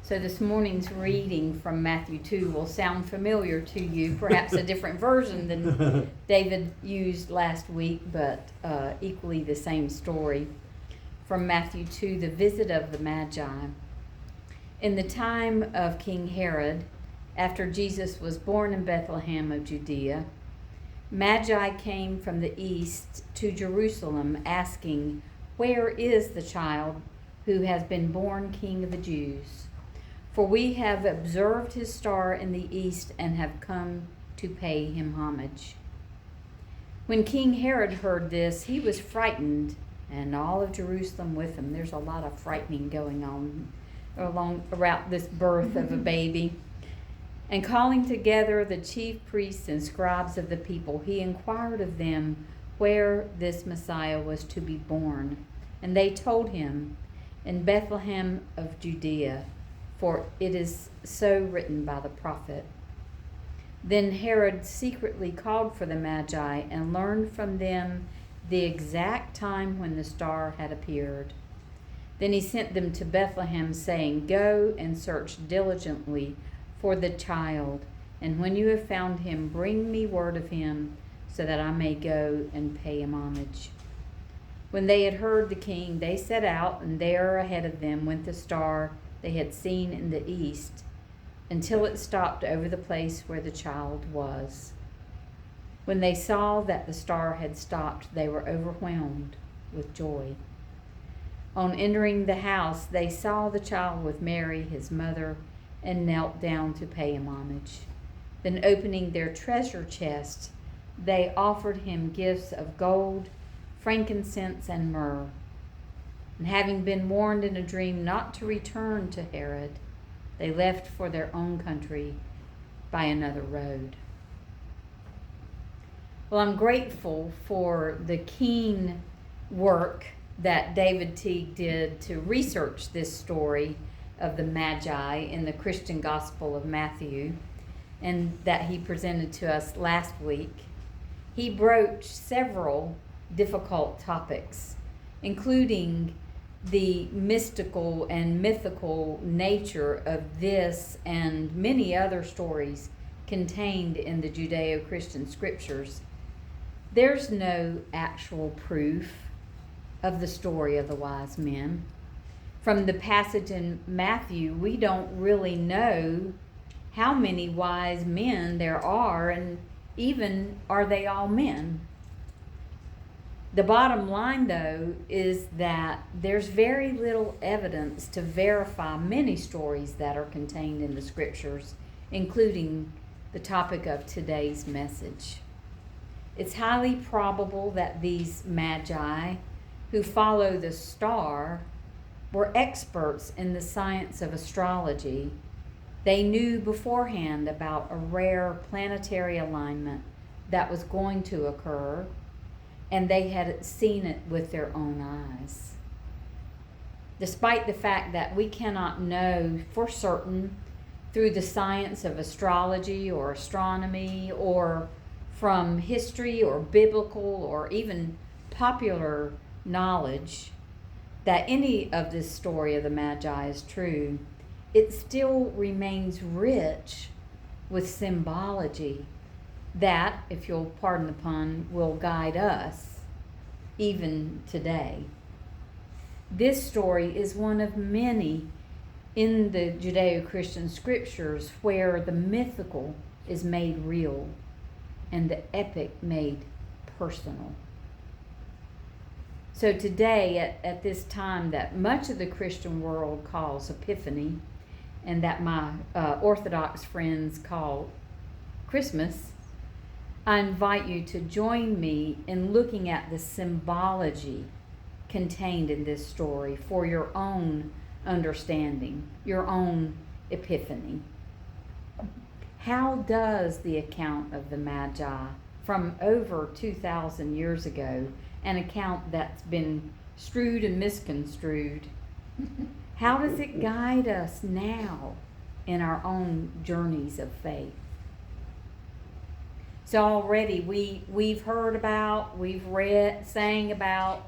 So this morning's reading from Matthew 2 will sound familiar to you, perhaps a different version than David used last week, but equally the same story. From Matthew 2, the visit of the Magi. In the time of King Herod, after Jesus was born in Bethlehem of Judea, Magi came from the east to Jerusalem asking, "Where is the child who has been born King of the Jews? For we have observed his star in the east and have come to pay him homage." When King Herod heard this, he was frightened, and all of Jerusalem with him. There's a lot of frightening going on around this birth of a baby. And calling together the chief priests and scribes of the people, he inquired of them where this Messiah was to be born. And they told him, "In Bethlehem of Judea, for it is so written by the prophet." Then Herod secretly called for the Magi and learned from them the exact time when the star had appeared. Then he sent them to Bethlehem, saying, "Go and search diligently for the child, and when you have found him, bring me word of him, so that I may go and pay him homage." When they had heard the king, they set out, and there ahead of them went the star they had seen in the east, until it stopped over the place where the child was. When they saw that the star had stopped, they were overwhelmed with joy. On entering the house, they saw the child with Mary, his mother, and knelt down to pay him homage. Then opening their treasure chest, they offered him gifts of gold, frankincense, and myrrh. And having been warned in a dream not to return to Herod, they left for their own country by another road. Well, I'm grateful for the keen work that David Teague did to research this story of the Magi in the Christian Gospel of Matthew, and that he presented to us last week. He broached several difficult topics, including the mystical and mythical nature of this and many other stories contained in the Judeo-Christian scriptures. There's no actual proof of the story of the wise men. From the passage in Matthew, we don't really know how many wise men there are, and even are they all men. The bottom line, though, is that there's very little evidence to verify many stories that are contained in the scriptures, including the topic of today's message. It's highly probable that these Magi, who follow the star, were experts in the science of astrology. They knew beforehand about a rare planetary alignment that was going to occur, and they had seen it with their own eyes. Despite the fact that we cannot know for certain through the science of astrology or astronomy or from history or biblical or even popular knowledge that any of this story of the Magi is true, it still remains rich with symbology that, if you'll pardon the pun, will guide us even today. This story is one of many in the Judeo-Christian scriptures where the mythical is made real and the epic made personal. So today, at this time that much of the Christian world calls Epiphany, and that my Orthodox friends call Christmas, I invite you to join me in looking at the symbology contained in this story for your own understanding, your own epiphany. How does the account of the Magi from over 2,000 years ago, an account that's been strewed and misconstrued, how does it guide us now in our own journeys of faith? So already we've heard about, we've read, sang about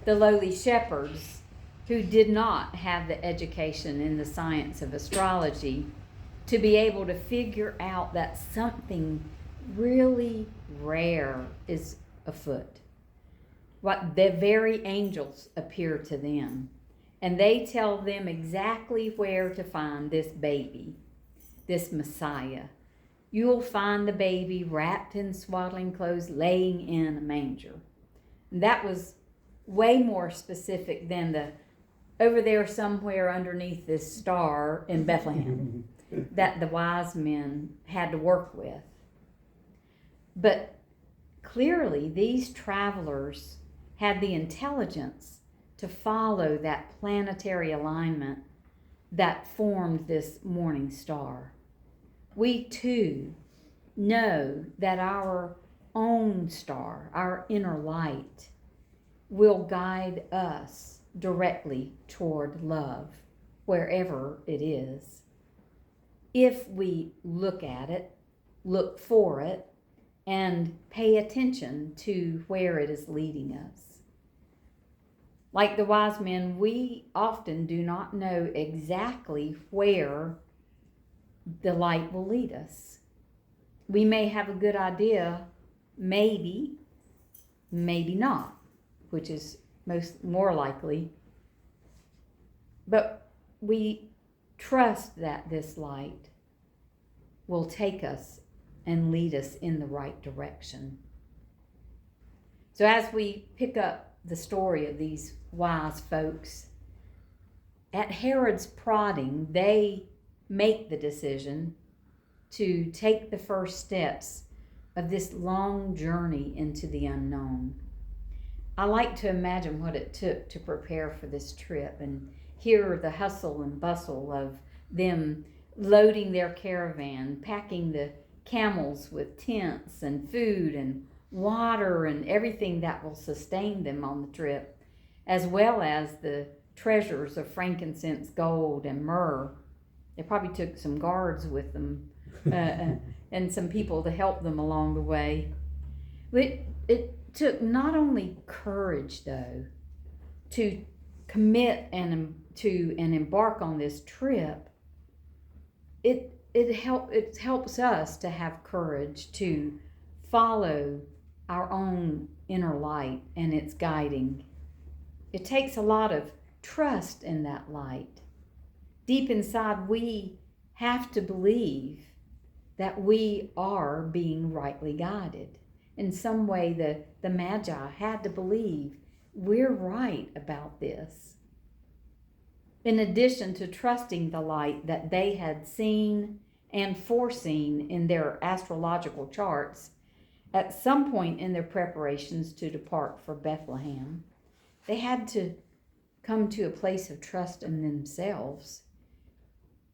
the lowly shepherds who did not have the education in the science of astrology to be able to figure out that something really rare is afoot. What the very angels appear to them, and they tell them exactly where to find this baby, this Messiah. You'll find the baby wrapped in swaddling clothes, laying in a manger. And that was way more specific than the over there somewhere underneath this star in Bethlehem that the wise men had to work with. But clearly, these travelers had the intelligence to follow that planetary alignment that formed this morning star. We too know that our own star, our inner light, will guide us directly toward love, wherever it is. If we look at it, look for it, and pay attention to where it is leading us. Like the wise men, we often do not know exactly where the light will lead us. We may have a good idea, maybe not, which is more likely. But we trust that this light will take us and lead us in the right direction. So as we pick up the story of these wise folks, at Herod's prodding, they make the decision to take the first steps of this long journey into the unknown. I like to imagine what it took to prepare for this trip and hear the hustle and bustle of them loading their caravan, packing the camels with tents and food and water and everything that will sustain them on the trip, as well as the treasures of frankincense, gold, and myrrh. They probably took some guards with them and some people to help them along the way. It took not only courage, though, to commit and to embark on this trip. It helps us to have courage to follow our own inner light and its guiding. It takes a lot of trust in that light. Deep inside, we have to believe that we are being rightly guided. In some way, the Magi had to believe we're right about this. In addition to trusting the light that they had seen and foreseen in their astrological charts, at some point in their preparations to depart for Bethlehem, they had to come to a place of trust in themselves.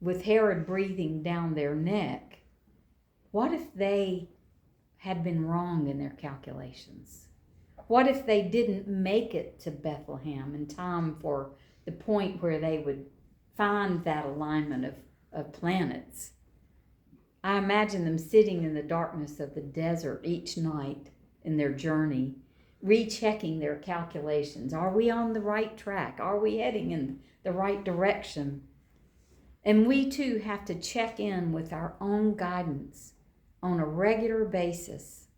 With Herod breathing down their neck, what if they had been wrong in their calculations? What if they didn't make it to Bethlehem in time for the point where they would find that alignment of planets? I imagine them sitting in the darkness of the desert each night in their journey, rechecking their calculations. Are we on the right track? Are we heading in the right direction? And we too have to check in with our own guidance on a regular basis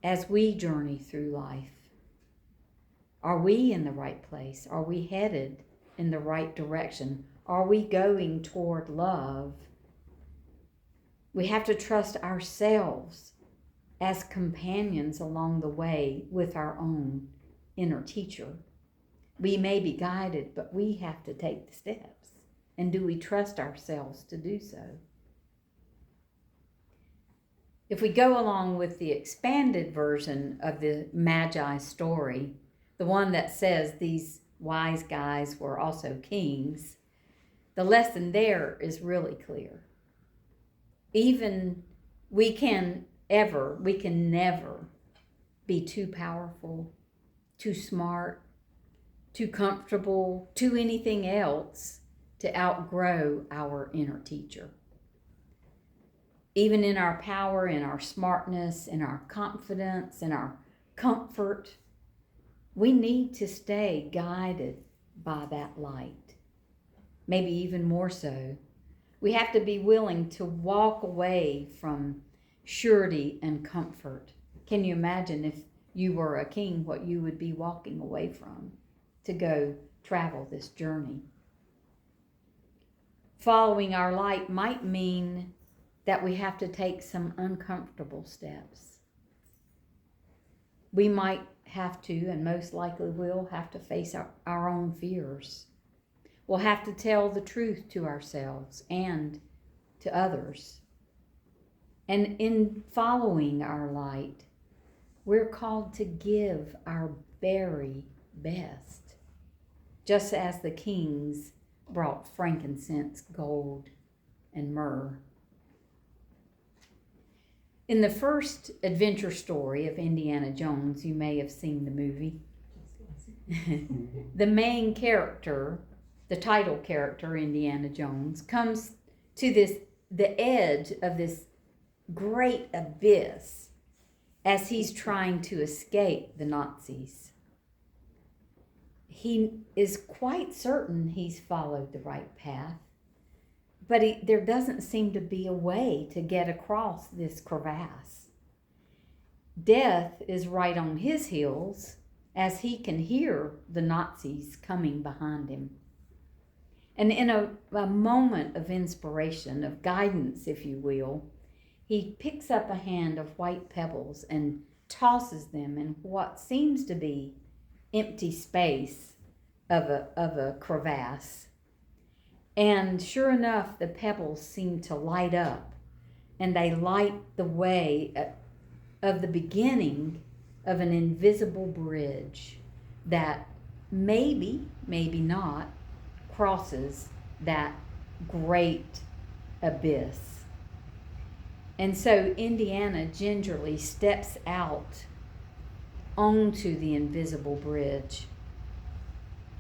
as we journey through life. Are we in the right place? Are we headed in the right direction? Are we going toward love? We have to trust ourselves as companions along the way with our own inner teacher. We may be guided, but we have to take the steps. And do we trust ourselves to do so? If we go along with the expanded version of the Magi story, the one that says these wise guys were also kings, the lesson there is really clear. Even we can never be too powerful, too smart, too comfortable, too anything else to outgrow our inner teacher. Even in our power, in our smartness, in our confidence, in our comfort, we need to stay guided by that light. Maybe even more so. We have to be willing to walk away from surety and comfort. Can you imagine if you were a king, what you would be walking away from to go travel this journey? Following our light might mean that we have to take some uncomfortable steps. We might have to, and most likely will, have to face our own fears. We'll have to tell the truth to ourselves and to others. And in following our light, we're called to give our very best, just as the kings brought frankincense, gold, and myrrh. In the first adventure story of Indiana Jones, you may have seen the movie, the main character, the title character, Indiana Jones, comes to the edge of this great abyss as he's trying to escape the Nazis. He is quite certain he's followed the right path, but there doesn't seem to be a way to get across this crevasse. Death is right on his heels as he can hear the Nazis coming behind him. And in a moment of inspiration, of guidance, if you will, he picks up a hand of white pebbles and tosses them in what seems to be empty space of a crevasse. And sure enough, the pebbles seem to light up, and they light the way of the beginning of an invisible bridge that maybe not, crosses that great abyss. And so Indiana gingerly steps out onto the invisible bridge.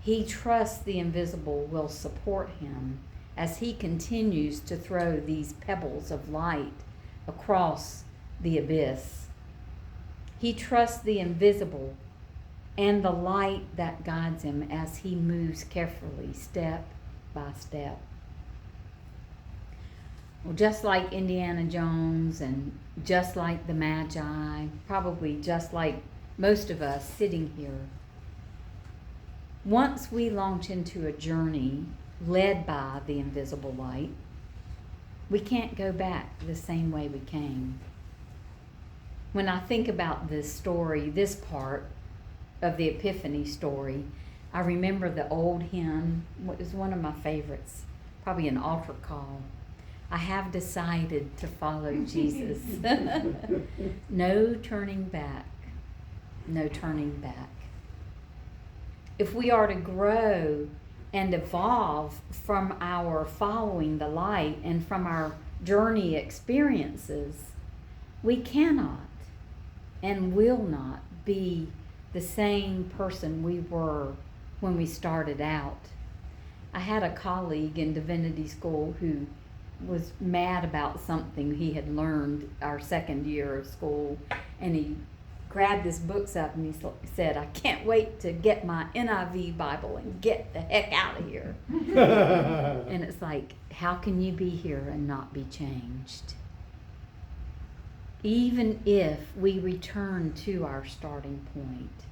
He trusts the invisible will support him as he continues to throw these pebbles of light across the abyss. He trusts the invisible and the light that guides him as he moves carefully, step by step. Well, just like Indiana Jones and just like the Magi, probably just like most of us sitting here, once we launch into a journey led by the invisible light, we can't go back the same way we came. When I think about this story, this part of the Epiphany story, I remember the old hymn. It was one of my favorites, probably an altar call. I have decided to follow Jesus. No turning back, no turning back. If we are to grow and evolve from our following the light and from our journey experiences, we cannot and will not be the same person we were when we started out. I had a colleague in divinity school who was mad about something he had learned our second year of school, and he grabbed his books up and he said, "I can't wait to get my NIV Bible and get the heck out of here." And it's like, how can you be here and not be changed? Even if we return to our starting point,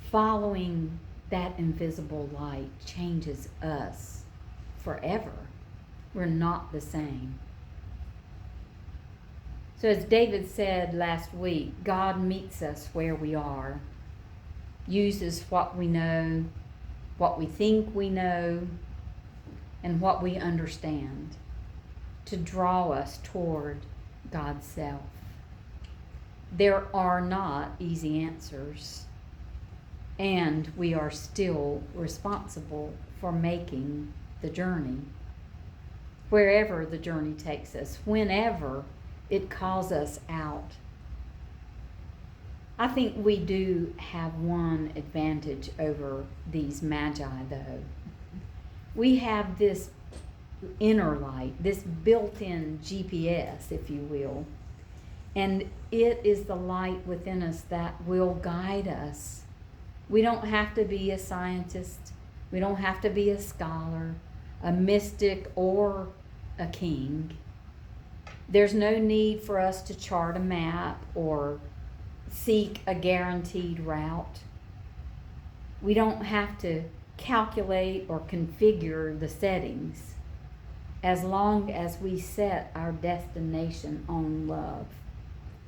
following that invisible light changes us forever. We're not the same. So as David said last week, God meets us where we are, uses what we know, what we think we know, and what we understand to draw us toward God's self. There are not easy answers, and we are still responsible for making the journey. Wherever the journey takes us, whenever it calls us out. I think we do have one advantage over these Magi, though. We have this inner light, this built-in GPS, if you will, and it is the light within us that will guide us. We don't have to be a scientist. We don't have to be a scholar, a mystic, or a king. There's no need for us to chart a map or seek a guaranteed route. We don't have to calculate or configure the settings as long as we set our destination on love.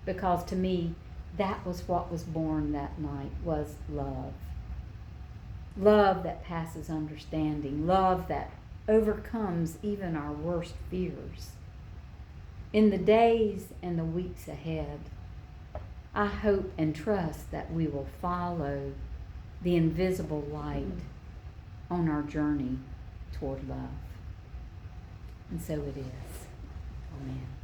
Because to me, that was what was born that night, was love. Love that passes understanding. Love that overcomes even our worst fears. In the days and the weeks ahead, I hope and trust that we will follow the invisible light on our journey toward love. And so it is. Amen.